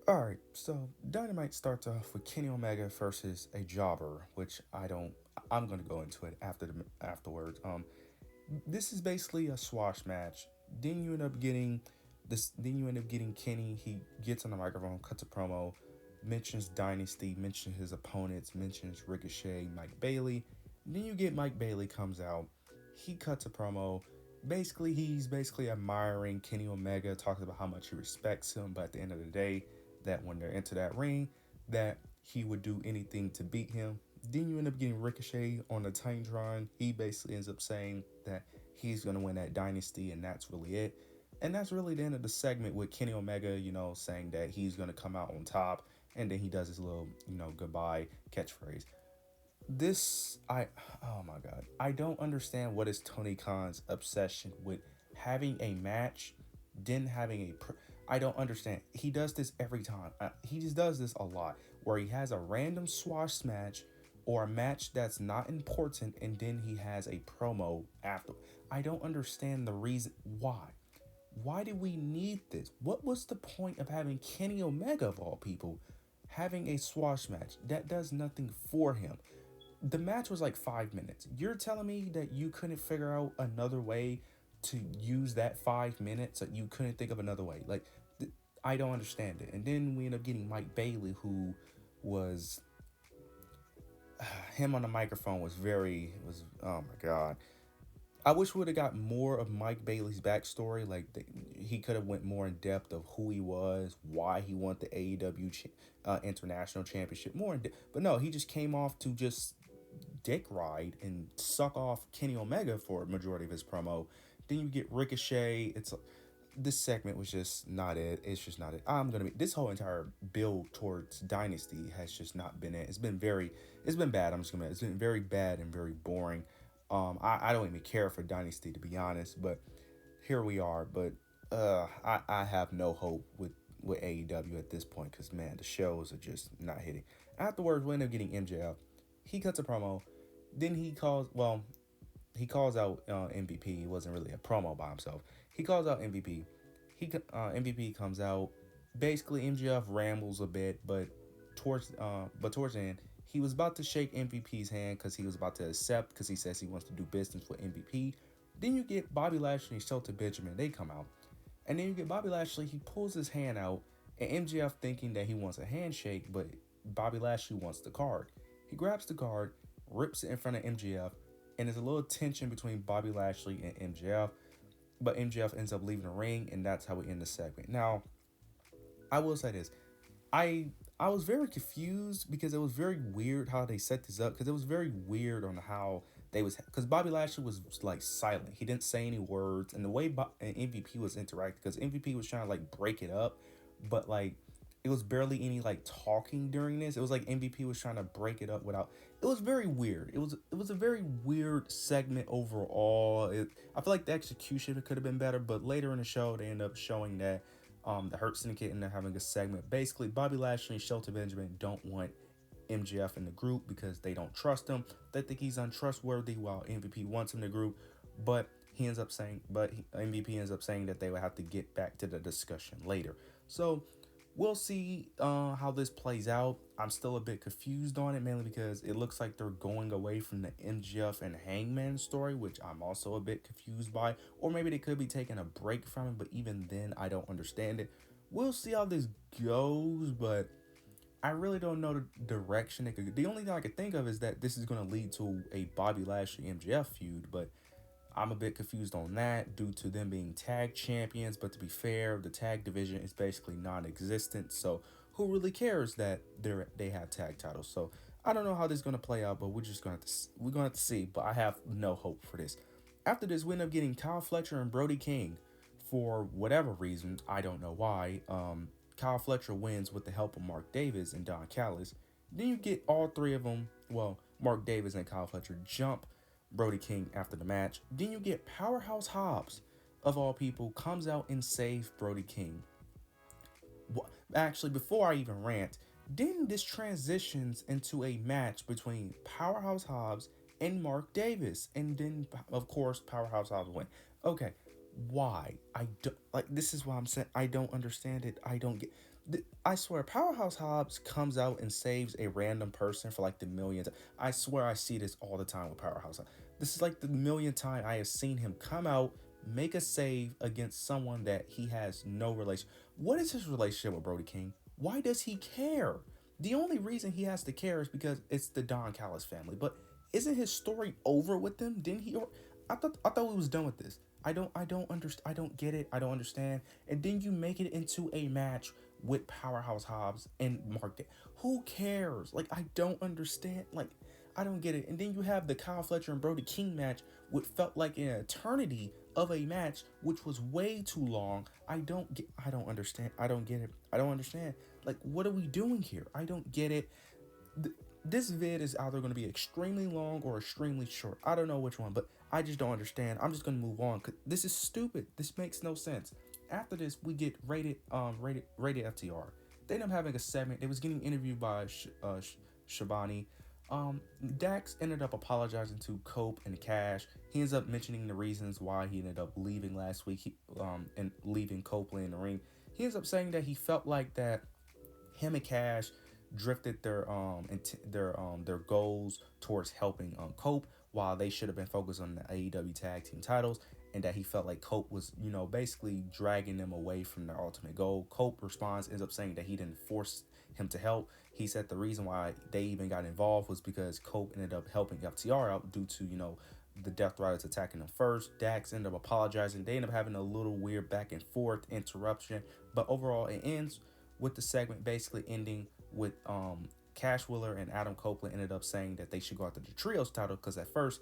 Alright, so Dynamite starts off with Kenny Omega versus a jobber, which I'm gonna go into it afterwards. This is basically a swash match. Then you end up getting Kenny. He gets on the microphone, cuts a promo, mentions Dynasty, mentions his opponents, mentions Ricochet, Mike Bailey. Then you get Mike Bailey comes out. He cuts a promo. He's basically admiring Kenny Omega, talks about how much he respects him, but at the end of the day, that when they're into that ring, that he would do anything to beat him. Then you end up getting Ricochet on the Titantron. He basically ends up saying that he's going to win that dynasty, and that's really it. And that's really the end of the segment with Kenny Omega, saying that he's going to come out on top. And then he does his little, goodbye catchphrase. Oh my God. I don't understand what is Tony Khan's obsession with having a match, then having I don't understand. He does this every time. He just does this a lot, where he has a random swash match or a match that's not important, and then he has a promo after. I don't understand the reason why. Why did we need this? What was the point of having Kenny Omega, of all people, having a swash match that does nothing for him? The match was like 5 minutes. You're telling me that you couldn't figure out another way to use that 5 minutes? That you couldn't think of another way? I don't understand it. And then we end up getting Mike Bailey, who was him on the microphone was oh my God. I wish we would have got more of Mike Bailey's backstory. He could have went more in depth of who he was, why he won the AEW International Championship, more in depth. But no, he just came off to just dick ride and suck off Kenny Omega for a majority of his promo. Then you get Ricochet. This segment was just not it. It's just not it. This whole entire build towards Dynasty has just not been it. It's been bad. It's been very bad and very boring. I don't even care for Dynasty, to be honest, but here we are. But I have no hope with AEW at this point, because man, the shows are just not hitting. Afterwards, we end up getting MJF. He cuts a promo. Then he calls out MVP. It wasn't really a promo by himself. He calls out MVP. MVP comes out. Basically, MJF rambles a bit, but towards the end, he was about to shake MVP's hand because he was about to accept, because he says he wants to do business with MVP. Then you get Bobby Lashley and Shelton Benjamin. They come out. And then you get Bobby Lashley. He pulls his hand out, and MJF thinking that he wants a handshake, but Bobby Lashley wants the card. He grabs the card, rips it in front of MJF, and there's a little tension between Bobby Lashley and MJF, but MJF ends up leaving the ring, and that's how we end the segment. Now, I will say this. I was very confused, because it was very weird how they set this up, because it was very weird on how because Bobby Lashley was like silent. He didn't say any words, and the way MVP was interacting, because MVP was trying to break it up, but it was barely any talking during this. It was like MVP was trying to break it up without. It was very weird. It was a very weird segment overall. I feel like the execution could have been better, but later in the show they end up showing that the Hurt Syndicate ended up having a segment. Basically, Bobby Lashley and Shelton Benjamin don't want MJF in the group because they don't trust him. They think he's untrustworthy, while MVP wants him in the group, but MVP ends up saying that they would have to get back to the discussion later. So we'll see how this plays out. I'm still a bit confused on it, mainly because it looks like they're going away from the MJF and Hangman story, which I'm also a bit confused by. Or maybe they could be taking a break from it, but even then, I don't understand it. We'll see how this goes, but I really don't know the direction it could. The only thing I could think of is that this is going to lead to a Bobby Lashley MJF feud, but I'm a bit confused on that due to them being tag champions. But to be fair, the tag division is basically non-existent, so who really cares that they have tag titles? So I don't know how this is gonna play out, but we're gonna have to see. But I have no hope for this. After this, we end up getting Kyle Fletcher and Brody King. For whatever reason, I don't know why. Kyle Fletcher wins with the help of Mark Davis and Don Callis. Then you get all three of them. Well, Mark Davis and Kyle Fletcher jump Brody King after the match. Then you get Powerhouse Hobbs, of all people, comes out and saves Brody King. Actually, before I even rant, then this transitions into a match between Powerhouse Hobbs and Mark Davis, and then of course Powerhouse Hobbs win. Okay, why? I don't this is why I'm saying I don't understand it. I don't get I swear, Powerhouse Hobbs comes out and saves a random person for like the millionth. I swear I see this all the time with Powerhouse Hobbs. This is like the millionth time I have seen him come out, make a save against someone that he has no relation. What is his relationship with Brody King? Why does he care? The only reason he has to care is because it's the Don Callis family. But isn't his story over with them? Didn't he? I thought we was done with this. I don't understand. I don't get it. I don't understand. And then you make it into a match with Powerhouse Hobbs and Mark. Who cares? Like, I don't understand. Like, I don't get it. And then you have the Kyle Fletcher and Brody King match, which felt like an eternity of a match, which was way too long. I don't understand. I don't get it. I don't understand. Like, what are we doing here? I don't get it. This vid is either going to be extremely long or extremely short. I don't know which one, but I just don't understand. I'm just going to move on because this is stupid. This makes no sense. After this, we get rated FTR. They end up having a segment. They was getting interviewed by Shabani. Dax ended up apologizing to Cope and Cash. He ends up mentioning the reasons why he ended up leaving last week. And leaving Copeland in the ring. He ends up saying that he felt like that him and Cash drifted their goals towards helping Cope, while they should have been focused on the AEW tag team titles, and that he felt like Cope was, basically dragging them away from their ultimate goal. Cope responds, ends up saying that he didn't force him to help. He said the reason why they even got involved was because Cope ended up helping FTR out due to, the Death Riders attacking them first. Dax ended up apologizing. They ended up having a little weird back and forth interruption, but overall it ends with the segment basically ending with Cash Wheeler and Adam Copeland ended up saying that they should go after the trios title, because at first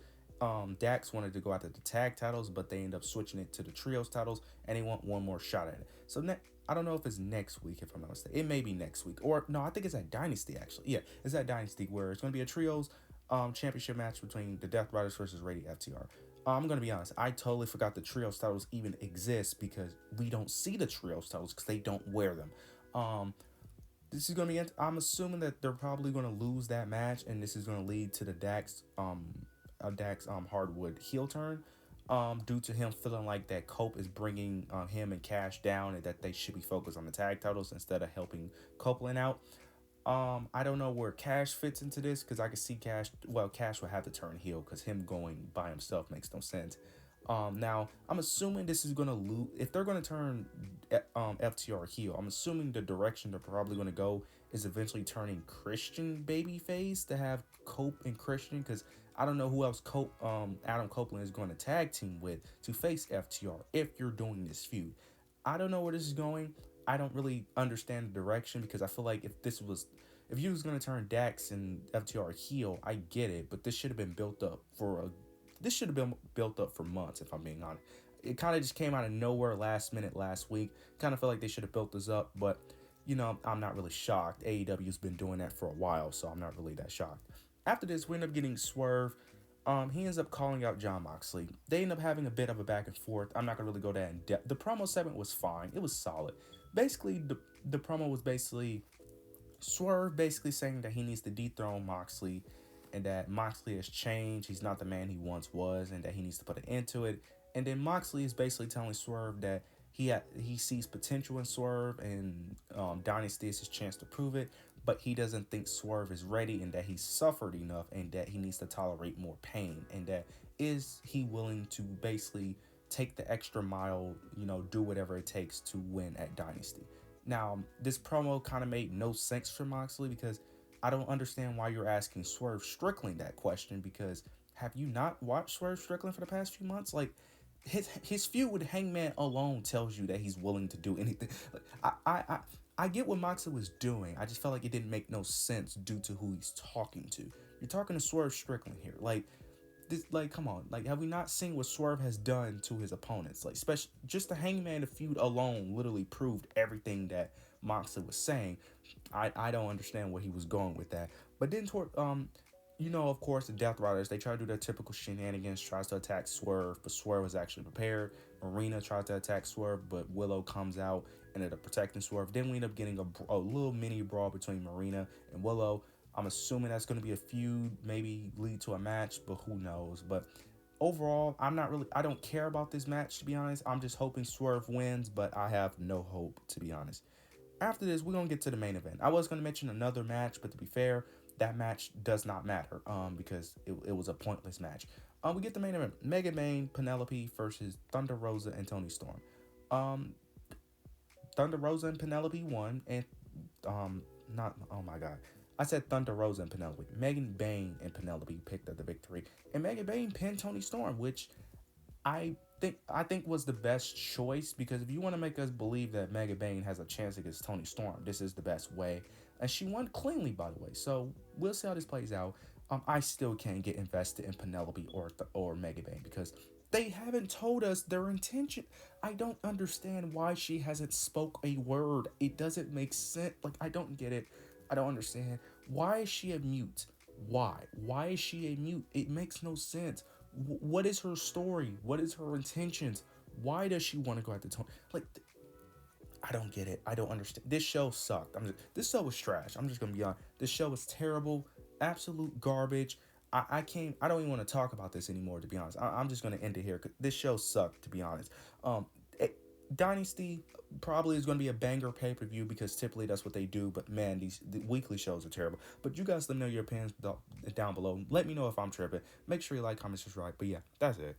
Dax wanted to go after the tag titles, but they end up switching it to the trios titles, and they want one more shot at it. So I don't know if it's next week, if I'm not mistaken. It may be next week, or no, I think it's at Dynasty actually. Yeah, it's at Dynasty, where it's going to be a trios championship match between the Death Riders versus Radiant FTR. I'm going to be honest, I totally forgot the trios titles even exist, because we don't see the trios titles because they don't wear them. This is going to be, I'm assuming that they're probably going to lose that match, and this is going to lead to the Dax Hardwood heel turn, due to him feeling like that Cope is bringing him and Cash down, and that they should be focused on the tag titles instead of helping Copeland out. I don't know where Cash fits into this, because I can see Cash will have to turn heel, because him going by himself makes no sense. Now I'm assuming this is gonna lose. If they're gonna turn FTR heel, I'm assuming the direction they're probably gonna go is eventually turning Christian babyface to have Cope and Christian, because I don't know who else Adam Copeland is going to tag team with to face FTR if you're doing this feud. I don't know where this is going. I don't really understand the direction, because I feel like if you was gonna turn Dax and FTR heel, I get it, but this should have been built up for months, if I'm being honest. It kind of just came out of nowhere last minute last week. Kind of feel like they should have built this up, but I'm not really shocked. AEW's been doing that for a while, so I'm not really that shocked. After this, we end up getting Swerve. He ends up calling out Jon Moxley. They end up having a bit of a back and forth. I'm not gonna really go that in depth. The promo segment was fine. It was solid. Basically, the promo was basically Swerve basically saying that he needs to dethrone Moxley, and that Moxley has changed. He's not the man he once was, and that he needs to put an end to it. And then Moxley is basically telling Swerve that he sees potential in Swerve, and Dynasty is his chance to prove it, but he doesn't think Swerve is ready, and that he's suffered enough, and that he needs to tolerate more pain, and that is he willing to basically take the extra mile, do whatever it takes to win at Dynasty. Now, this promo kind of made no sense for Moxley, because I don't understand why you're asking Swerve Strickland that question, because have you not watched Swerve Strickland for the past few months? Like, his feud with Hangman alone tells you that he's willing to do anything. Like, I get what Moxley was doing. I just felt like it didn't make no sense due to who he's talking to. You're talking to Swerve Strickland here. Come on. Like, have we not seen what Swerve has done to his opponents? Like, especially just the Hangman feud alone literally proved everything that Moxley was saying. I don't understand where he was going with that. But then of course, the Death Riders, they try to do their typical shenanigans, tries to attack Swerve, but Swerve was actually prepared. Marina tried to attack Swerve, but Willow comes out and ended up protecting Swerve. Then we end up getting a little mini brawl between Marina and Willow. I'm assuming that's going to be a feud, maybe lead to a match, but who knows. But overall, I don't care about this match, to be honest. I'm just hoping Swerve wins, but I have no hope, to be honest. after this, we're gonna get to the main event. I was gonna mention another match, but to be fair, that match does not matter because it was a pointless match. We get the main event: Mega Main Penelope versus Thunder Rosa and Toni Storm. Um, Thunder Rosa and Penelope won, and not oh my god, I said Thunder Rosa and Penelope. Megan Bayne and Penelope picked up the victory, and Megan Bayne pinned Toni Storm, which I think was the best choice, because if you want to make us believe that Megan Bayne has a chance against Toni Storm, this is the best way. And she won cleanly, by the way. So we'll see how this plays out. I still can't get invested in Penelope or Megan Bayne because they haven't told us their intention. I don't understand why she hasn't spoke a word. It doesn't make sense. Like, I don't get it. I don't understand. Why is she a mute? Why? Why is she a mute? It makes no sense. What is her story? What is her intentions? Why does she want to go at the Tony? Like, I don't get it. I don't understand. This show sucked. This show was trash. I'm just gonna be honest. This show was terrible, absolute garbage. I can't. I don't even want to talk about this anymore. To be honest, I'm just gonna end it here. 'Cause this show sucked. To be honest, Dynasty probably is going to be a banger pay-per-view because typically that's what they do. But man, the weekly shows are terrible. But you guys let me know your opinions down below. Let me know if I'm tripping. Make sure you like, comment, subscribe. But yeah, that's it.